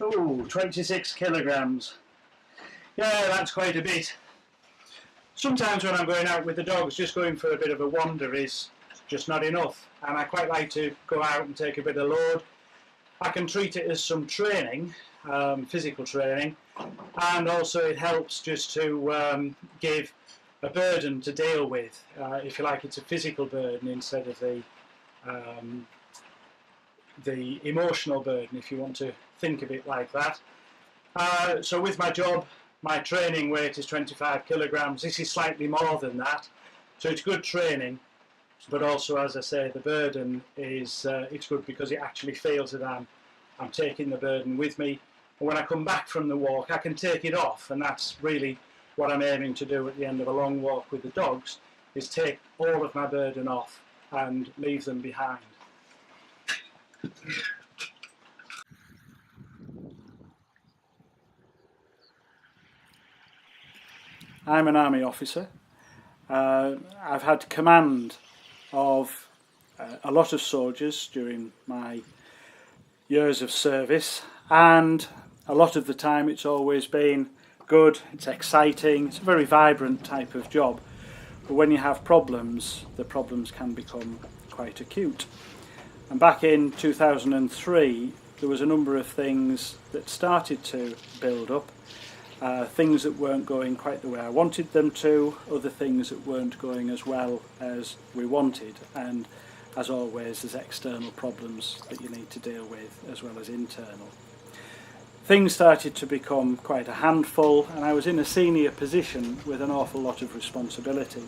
Oh, 26 kilograms. Yeah, that's quite a bit. Sometimes when I'm going out with the dogs, just going for a bit of a wander is just not enough. And I quite like to go out and take a bit of load. I can treat it as some training, physical training, and also it helps just to give a burden to deal with. If you like, it's a physical burden instead of the emotional burden, if you want to think of it like that. So with my job, my training weight is 25 kilograms. This is slightly more than that, so it's good training, but also, as I say, the burden is it's good because it actually feels that I'm taking the burden with me, and when I come back from the walk I can take it off, and that's really what I'm aiming to do at the end of a long walk with the dogs, is take all of my burden off and leave them behind. I'm an army officer. I've had command of a lot of soldiers during my years of service, and a lot of the time it's always been good, it's exciting, it's a very vibrant type of job. But when you have problems, the problems can become quite acute. And back in 2003, there was a number of things that started to build up. Things that weren't going quite the way I wanted them to, other things that weren't going as well as we wanted, and as always there's external problems that you need to deal with as well as internal. Things started to become quite a handful, and I was in a senior position with an awful lot of responsibility.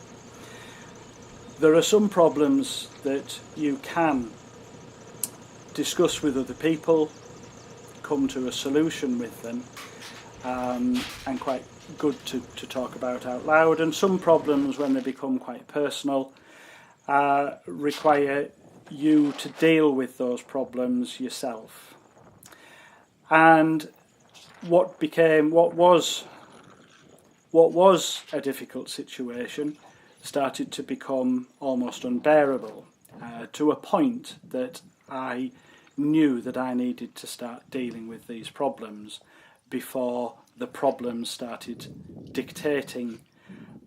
There are some problems that you can discuss with other people, come to a solution with them, and quite good to talk about out loud, and some problems, when they become quite personal, require you to deal with those problems yourself. And what was a difficult situation started to become almost unbearable, to a point that I knew that I needed to start dealing with these problems before the problems started dictating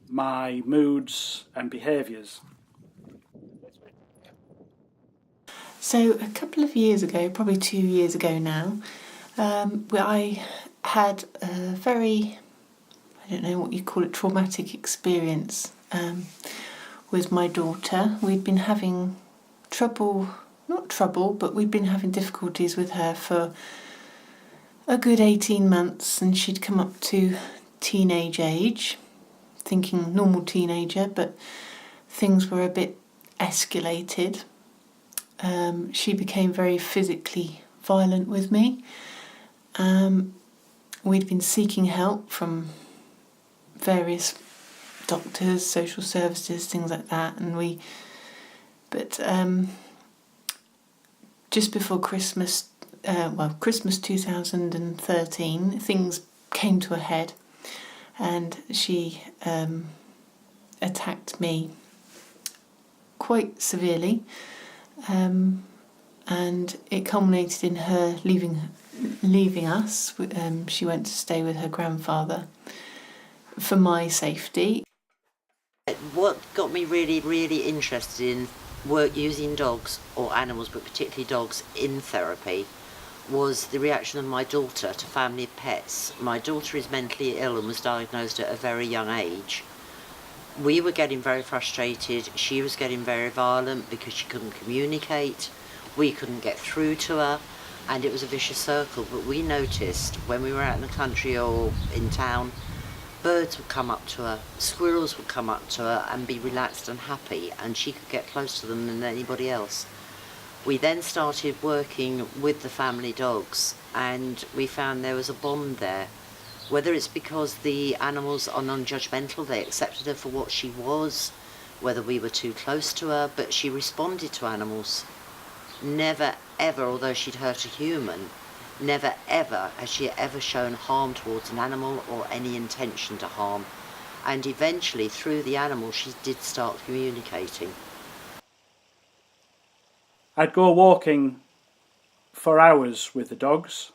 my moods and behaviours. So a couple of years ago, probably 2 years ago now, I had a very, I don't know what you call it, traumatic experience with my daughter. We'd been having but we'd been having difficulties with her for a good 18 months, and she'd come up to teenage age, thinking normal teenager, but things were a bit escalated. She became very physically violent with me. We'd been seeking help from various doctors, social services, things like that, but just before Christmas, Christmas 2013, things came to a head, and she attacked me quite severely, and it culminated in her leaving us. She went to stay with her grandfather for my safety. What got me really, really interested in work using dogs, or animals, but particularly dogs, in therapy was the reaction of my daughter to family pets. My daughter is mentally ill and was diagnosed at a very young age. We were getting very frustrated. She was getting very violent because she couldn't communicate. We couldn't get through to her, and it was a vicious circle. But we noticed when we were out in the country or in town, birds would come up to her, squirrels would come up to her and be relaxed and happy, and she could get closer to them than anybody else. We then started working with the family dogs, and we found there was a bond there. Whether it's because the animals are non-judgmental, they accepted her for what she was, whether we were too close to her, but she responded to animals. Never ever, although she'd hurt a human, never ever has she ever shown harm towards an animal or any intention to harm. And eventually, through the animal, she did start communicating. I'd go walking for hours with the dogs,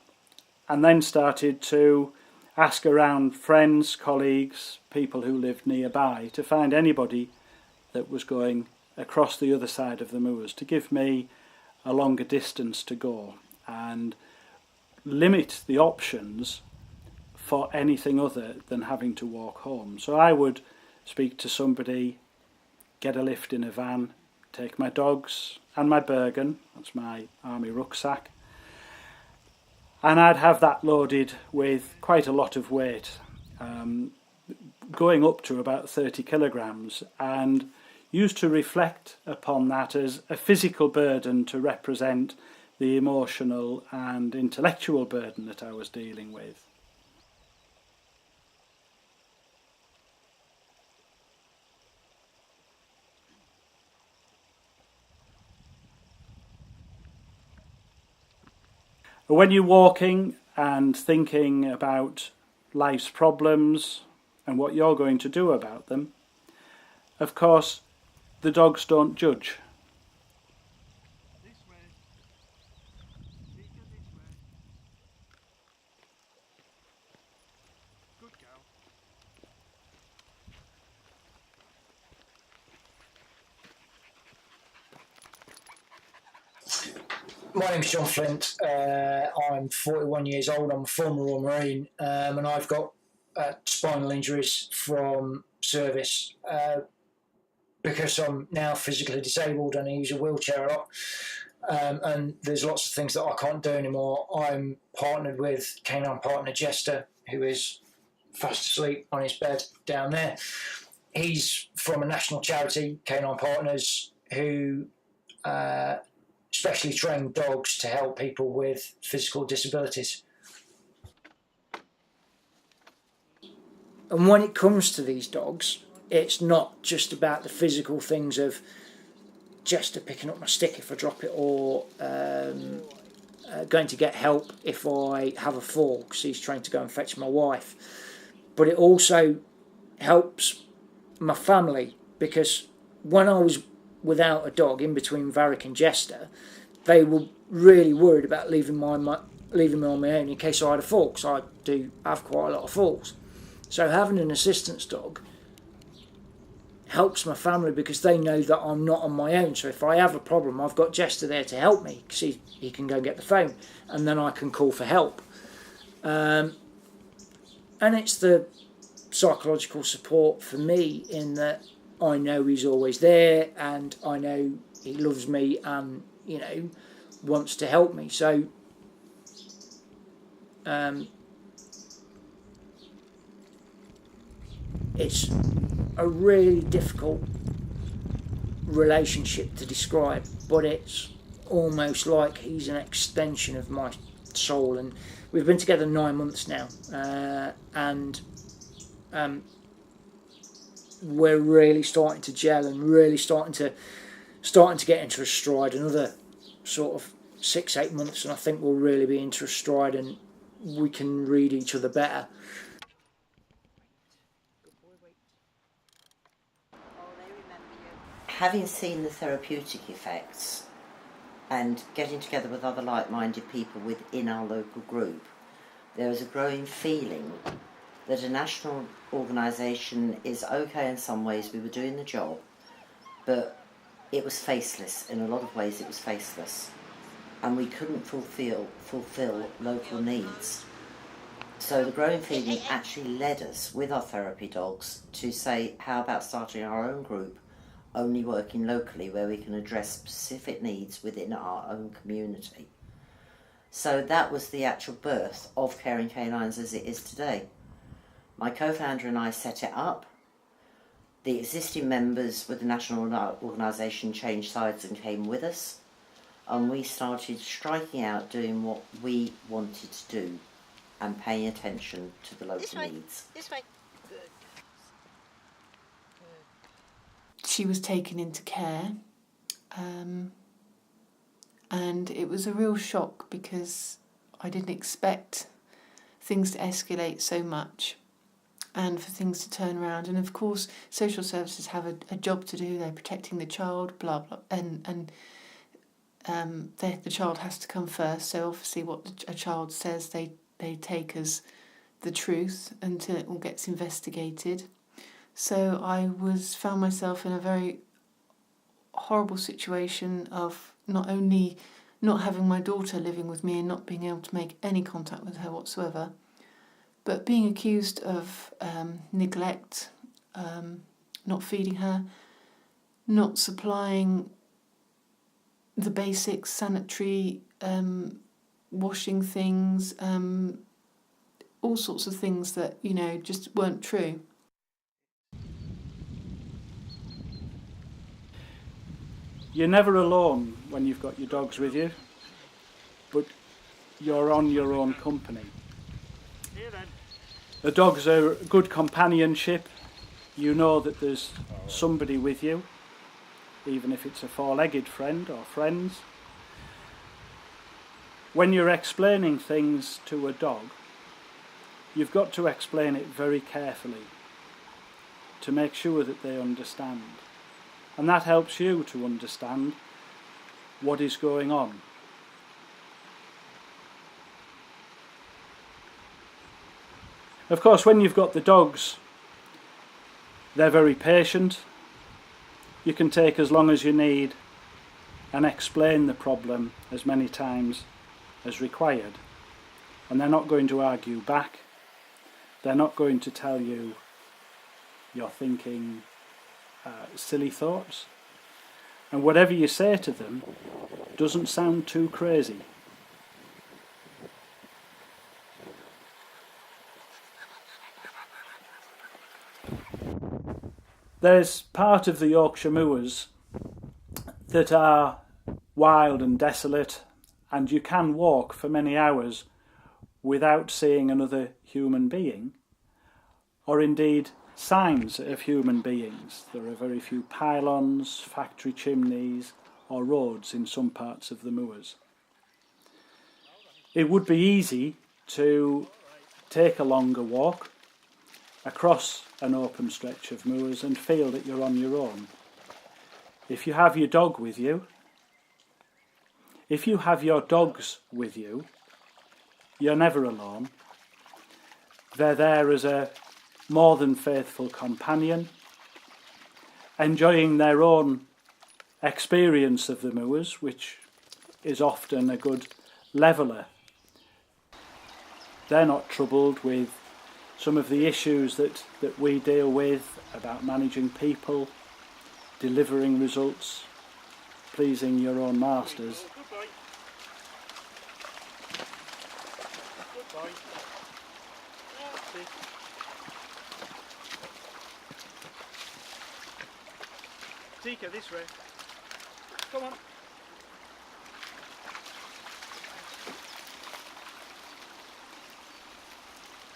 and then started to ask around friends, colleagues, people who lived nearby to find anybody that was going across the other side of the moors to give me a longer distance to go and limit the options for anything other than having to walk home. So I would speak to somebody, get a lift in a van, take my dogs and my Bergen, that's my army rucksack, and I'd have that loaded with quite a lot of weight, going up to about 30 kilograms, and used to reflect upon that as a physical burden to represent the emotional and intellectual burden that I was dealing with. When you're walking and thinking about life's problems and what you're going to do about them, of course, the dogs don't judge. My name's John Flint. I'm 41 years old. I'm a former Royal Marine, and I've got spinal injuries from service because I'm now physically disabled and I use a wheelchair a lot. And there's lots of things that I can't do anymore. I'm partnered with Canine partner Jester, who is fast asleep on his bed down there. He's from a national charity, Canine Partners, who specially trained dogs to help people with physical disabilities. And when it comes to these dogs, it's not just about the physical things of Jester picking up my stick if I drop it, or going to get help if I have a fall because he's trying to go and fetch my wife. But it also helps my family, because when I was without a dog in between Varric and Jester, they were really worried about leaving me on my own in case I had a fall, because I do have quite a lot of falls. So having an assistance dog helps my family because they know that I'm not on my own. So if I have a problem, I've got Jester there to help me, because he can go and get the phone and then I can call for help. And it's the psychological support for me, in that I know he's always there and I know he loves me and, you know, wants to help me. So it's a really difficult relationship to describe, but it's almost like he's an extension of my soul. And we've been together 9 months now, and we're really starting to gel and really starting to get into a stride. Another sort of 6-8 months and I think we'll really be into a stride and we can read each other better. Having seen the therapeutic effects and getting together with other like-minded people within our local group, there is a growing feeling that a national organisation is okay in some ways. We were doing the job, but it was faceless. In a lot of ways it was faceless, and we couldn't fulfil local needs. So the growing feeling actually led us, with our therapy dogs, to say, how about starting our own group, only working locally, where we can address specific needs within our own community. So that was the actual birth of Caring Canines as it is today. My co-founder and I set it up. The existing members with the national organisation changed sides and came with us, and we started striking out doing what we wanted to do and paying attention to the local needs. This way. Good. She was taken into care, and it was a real shock because I didn't expect things to escalate so much and for things to turn around. And of course, social services have a job to do. They're protecting the child, blah blah, and the child has to come first. So obviously what a child says they take as the truth until it all gets investigated. So I found myself in a very horrible situation of not only not having my daughter living with me and not being able to make any contact with her whatsoever, but being accused of neglect, not feeding her, not supplying the basic sanitary washing things, all sorts of things that, just weren't true. You're never alone when you've got your dogs with you, but you're on your own company. The dogs are good companionship. You know that there's somebody with you, even if it's a four-legged friend or friends. When you're explaining things to a dog, you've got to explain it very carefully to make sure that they understand. And that helps you to understand what is going on. Of course, when you've got the dogs, they're very patient. You can take as long as you need and explain the problem as many times as required. And they're not going to argue back. They're not going to tell you you're thinking silly thoughts. And whatever you say to them doesn't sound too crazy. There's part of the Yorkshire moors that are wild and desolate, and you can walk for many hours without seeing another human being, or indeed signs of human beings. There are very few pylons, factory chimneys, or roads in some parts of the moors. It would be easy to take a longer walk across an open stretch of moors and feel that you're on your own. If you have your dog with you, if you have your dogs with you, you're never alone. They're there as a more than faithful companion, enjoying their own experience of the moors, which is often a good leveller. They're not troubled with some of the issues that we deal with about managing people, delivering results, pleasing your own masters. Tika, this way. Come on.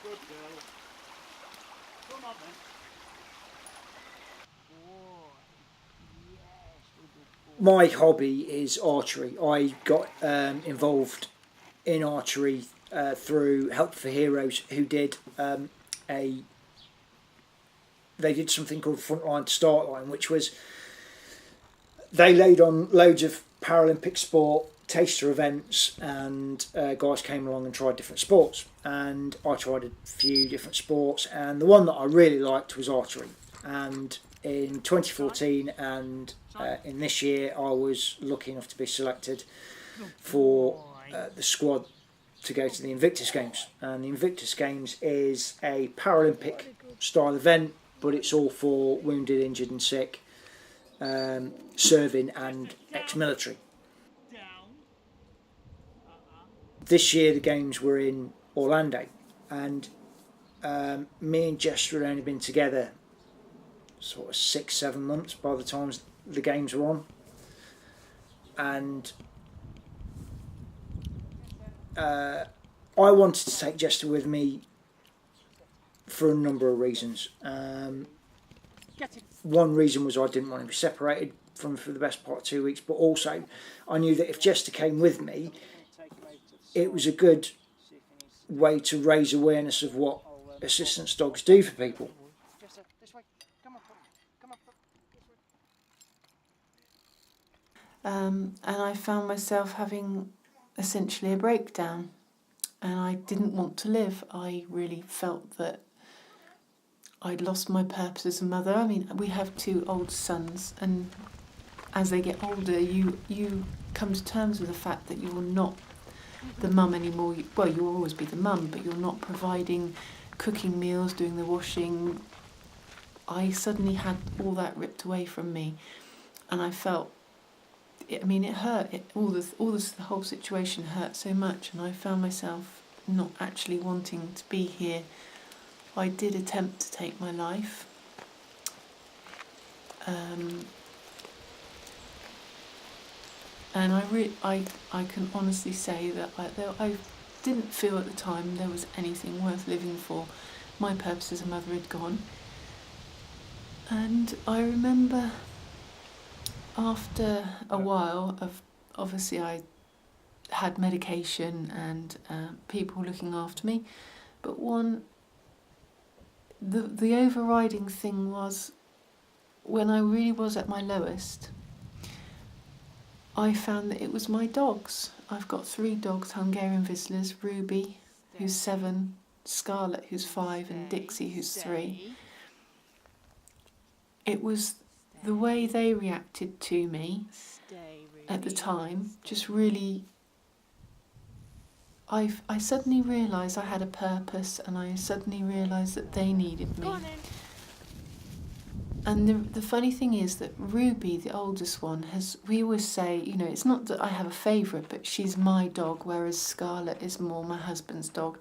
Good girl. Come on then. My hobby is archery. I got involved in archery through Help for Heroes, who did they did something called Frontline to Start Line, which was they laid on loads of Paralympic sport, taster events, and guys came along and tried different sports. And I tried a few different sports, and the one that I really liked was archery. And in 2014 and in this year, I was lucky enough to be selected for the squad to go to the Invictus Games. And the Invictus Games is a Paralympic style event, but it's all for wounded, injured and sick, serving and ex-military. This year the games were in Orlando, and me and Jester had only been together sort of 6-7 months by the time the games were on, and I wanted to take Jester with me for a number of reasons. One reason was I didn't want to be separated from for the best part of 2 weeks, but also I knew that if Jester came with me, it was a good way to raise awareness of what assistance dogs do for people. and I found myself having essentially a breakdown, and I didn't want to live. I really felt that I'd lost my purpose as a mother. I mean, we have 2 old sons, and as they get older, you come to terms with the fact that you're not the mum anymore. Well, you'll always be the mum, but you're not providing cooking meals, doing the washing. I suddenly had all that ripped away from me, and I felt, I mean, it hurt. The whole situation hurt so much, and I found myself not actually wanting to be here. I did attempt to take my life. And I can honestly say that I didn't feel at the time there was anything worth living for. My purpose as a mother had gone. And I remember after a while of, obviously I had medication and people looking after me, but the overriding thing was when I really was at my lowest, I found that it was my dogs. I've got 3 dogs, Hungarian Vizslas, Ruby, who's 7, Scarlet, who's 5, and Dixie, who's 3. It was the way they reacted to me at the time, just really... I suddenly realised I had a purpose, and I suddenly realised that they needed me. And the funny thing is that Ruby, the oldest one, we always say, it's not that I have a favourite, but she's my dog, whereas Scarlet is more my husband's dog.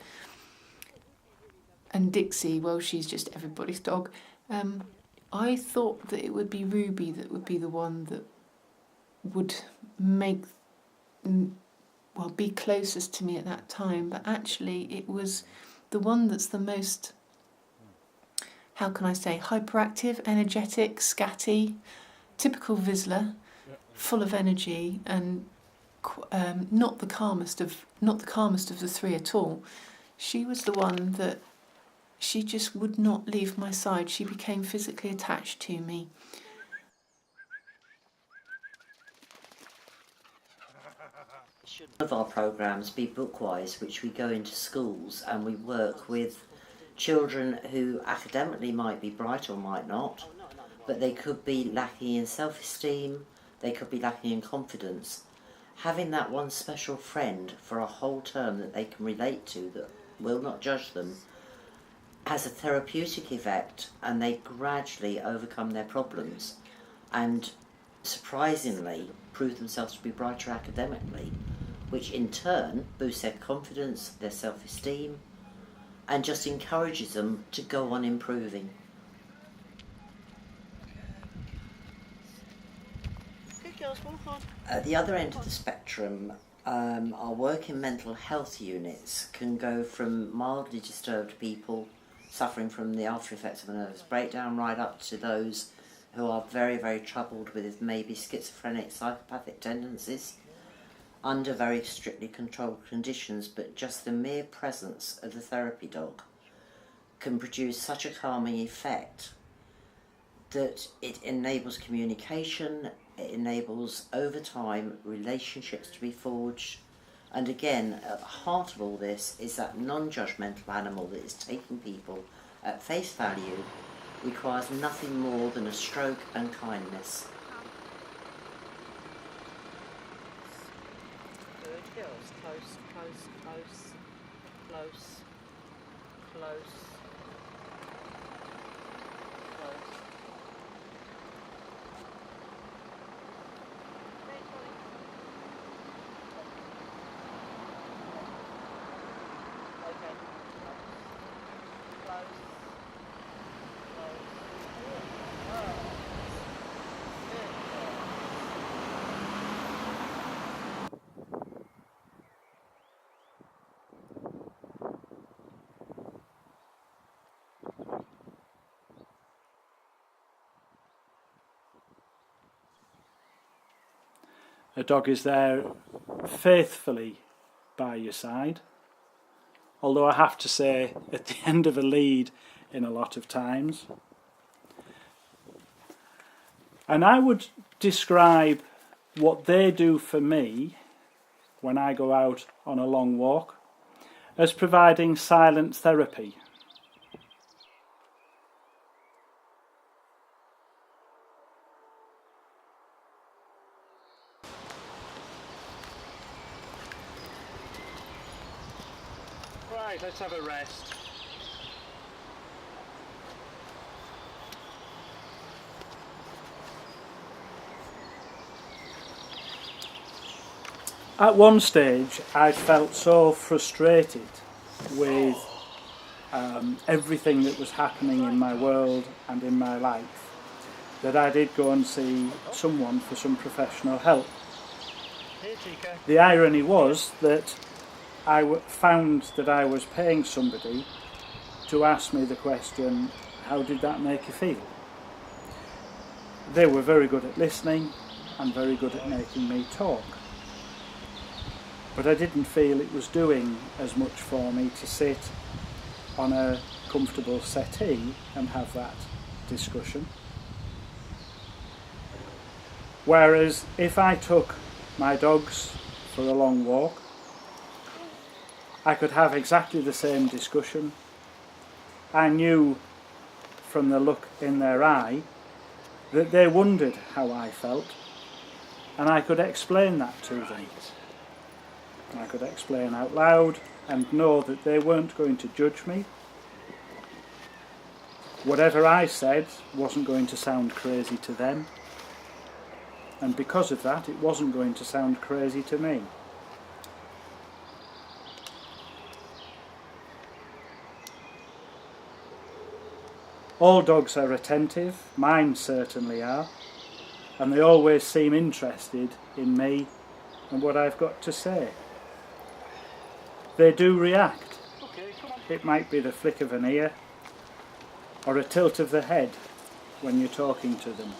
And Dixie, well, she's just everybody's dog. I thought that it would be Ruby that would be the one that would be closest to me at that time, but actually it was the one that's the most, how can I say, hyperactive, energetic, scatty, typical Vizsla, full of energy, and not the calmest of the 3 at all. She was the one that she just would not leave my side. She became physically attached to me. Of our programmes be Bookwise, which we go into schools and we work with children who academically might be bright or might not, but they could be lacking in self-esteem, they could be lacking in confidence. Having that one special friend for a whole term that they can relate to, that will not judge them, has a therapeutic effect, and they gradually overcome their problems and surprisingly prove themselves to be brighter academically, which in turn boosts their confidence, their self-esteem, and just encourages them to go on improving. Good girls, walk on. At the other end of the spectrum, our work in mental health units can go from mildly disturbed people suffering from the after effects of a nervous breakdown right up to those who are very, very troubled with maybe schizophrenic, psychopathic tendencies under very strictly controlled conditions, but just the mere presence of the therapy dog can produce such a calming effect that it enables communication, it enables over time relationships to be forged, and again at the heart of all this is that non-judgmental animal that is taking people at face value, requires nothing more than a stroke and kindness. Good girls, close, close, close, close, close, close. Okay. Close. A dog is there faithfully by your side. Although I have to say, at the end of a lead in a lot of times. And I would describe what they do for me when I go out on a long walk as providing silent therapy. Right, let's have a rest. At one stage, I felt so frustrated with everything that was happening in my world and in my life that I did go and see someone for some professional help. Here, Chica. The irony was that I found that I was paying somebody to ask me the question, how did that make you feel? They were very good at listening and very good at making me talk. But I didn't feel it was doing as much for me to sit on a comfortable settee and have that discussion. Whereas if I took my dogs for a long walk, I could have exactly the same discussion. I knew from the look in their eye that they wondered how I felt, and I could explain that to them. I could explain out loud and know that they weren't going to judge me. Whatever I said wasn't going to sound crazy to them, and because of that it wasn't going to sound crazy to me. All dogs are attentive, mine certainly are, and they always seem interested in me and what I've got to say. They do react. Okay, come on. It might be the flick of an ear or a tilt of the head when you're talking to them.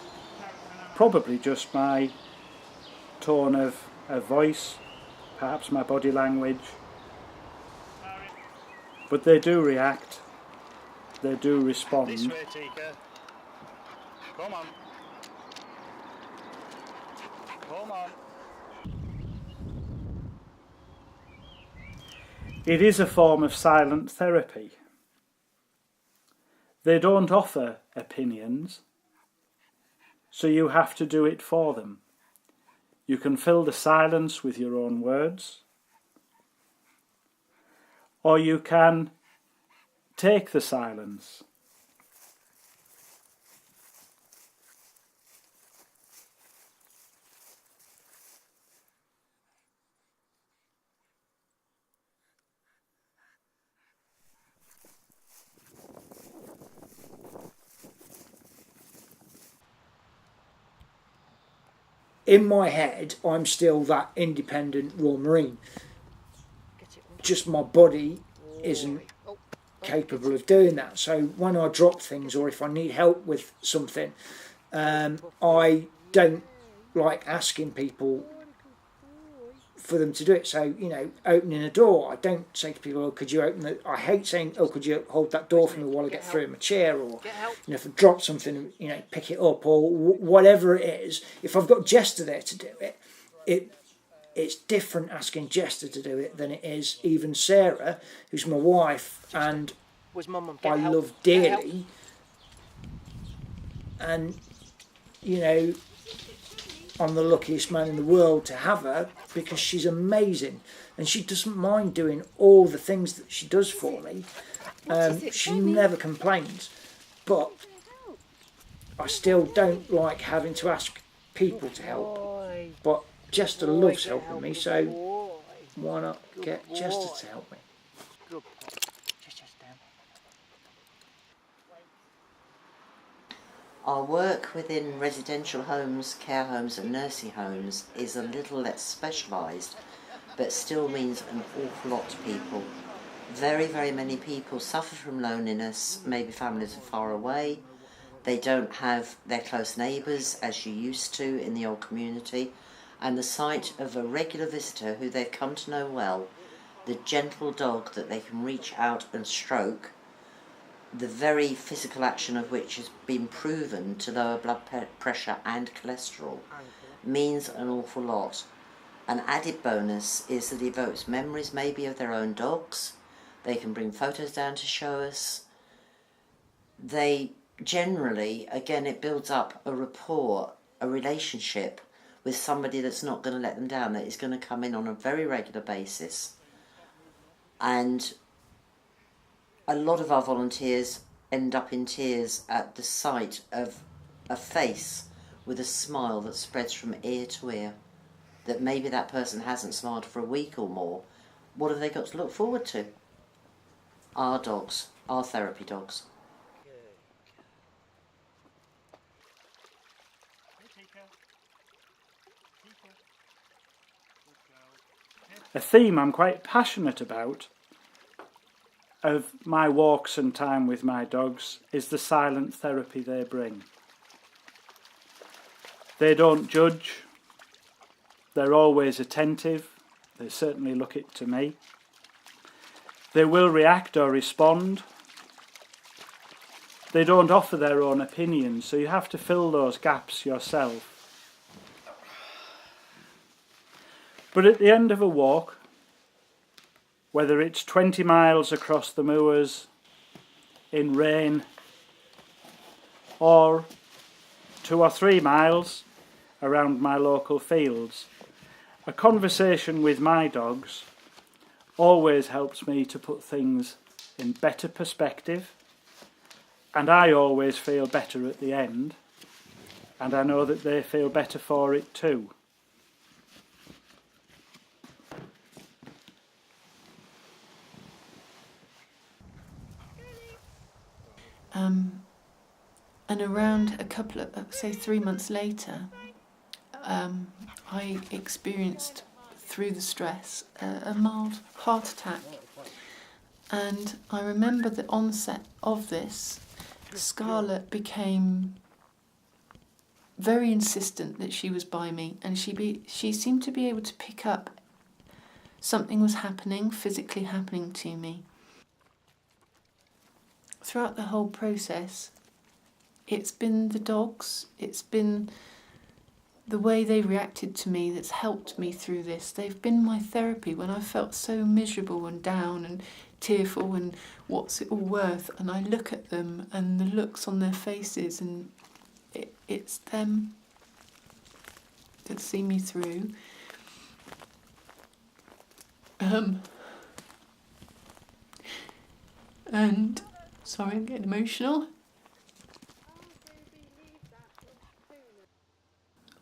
Probably just my tone of voice, perhaps my body language. But they do react. They do respond. This way, Tika. Come on. Come on. It is a form of silent therapy. They don't offer opinions, so you have to do it for them. You can fill the silence with your own words, or you can take the silence. In my head, I'm still that independent Royal Marine. Just my body isn't capable of doing that. So when I drop things or if I need help with something, I don't like asking people for them to do it. So, you know, opening a door, I don't say to people, oh, could you open the... I hate saying, oh, could you hold that door for me while I get through in my chair, or, you know, if I drop something, you know, pick it up, or whatever it is. If I've got Jester there to do it, it's different asking Jester to do it than it is even Sarah, who's my wife, and I love dearly. And, you know, I'm the luckiest man in the world to have her because she's amazing and she doesn't mind doing all the things that she does for me. She never complains, but I still don't like having to ask people to help. But Jester loves helping me, so why not get Jester to help me? Our work within residential homes, care homes and nursing homes is a little less specialised, but still means an awful lot to people. Very, very many people suffer from loneliness, maybe families are far away, they don't have their close neighbours as you used to in the old community, and the sight of a regular visitor who they've come to know well, the gentle dog that they can reach out and stroke, the very physical action of which has been proven to lower blood pressure and cholesterol, means an awful lot. An added bonus is that it evokes memories maybe of their own dogs. They can bring photos down to show us. They generally, again, it builds up a rapport, a relationship with somebody that's not going to let them down, that is going to come in on a very regular basis. And a lot of our volunteers end up in tears at the sight of a face with a smile that spreads from ear to ear, that maybe that person hasn't smiled for a week or more. What have they got to look forward to? Our dogs, our therapy dogs. A theme I'm quite passionate about of my walks and time with my dogs is the silent therapy they bring. They don't judge, they're always attentive, they certainly look it to me. They will react or respond. They don't offer their own opinions, so you have to fill those gaps yourself. But at the end of a walk, whether it's 20 miles across the moors in rain or 2 or 3 miles around my local fields, a conversation with my dogs always helps me to put things in better perspective, and I always feel better at the end, and I know that they feel better for it too. And around a couple of, say 3 months later, I experienced, through the stress, a mild heart attack. And I remember the onset of this, Scarlett became very insistent that she was by me, and she seemed to be able to pick up something was happening, physically happening to me. Throughout the whole process, it's been the dogs, it's been the way they reacted to me that's helped me through this. They've been my therapy when I felt so miserable and down and tearful and what's it all worth, and I look at them and the looks on their faces, and it's them that see me through. And sorry, I'm getting emotional.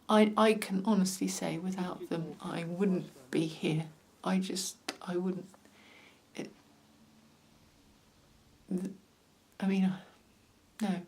I can honestly say without them I wouldn't be here. I wouldn't. No.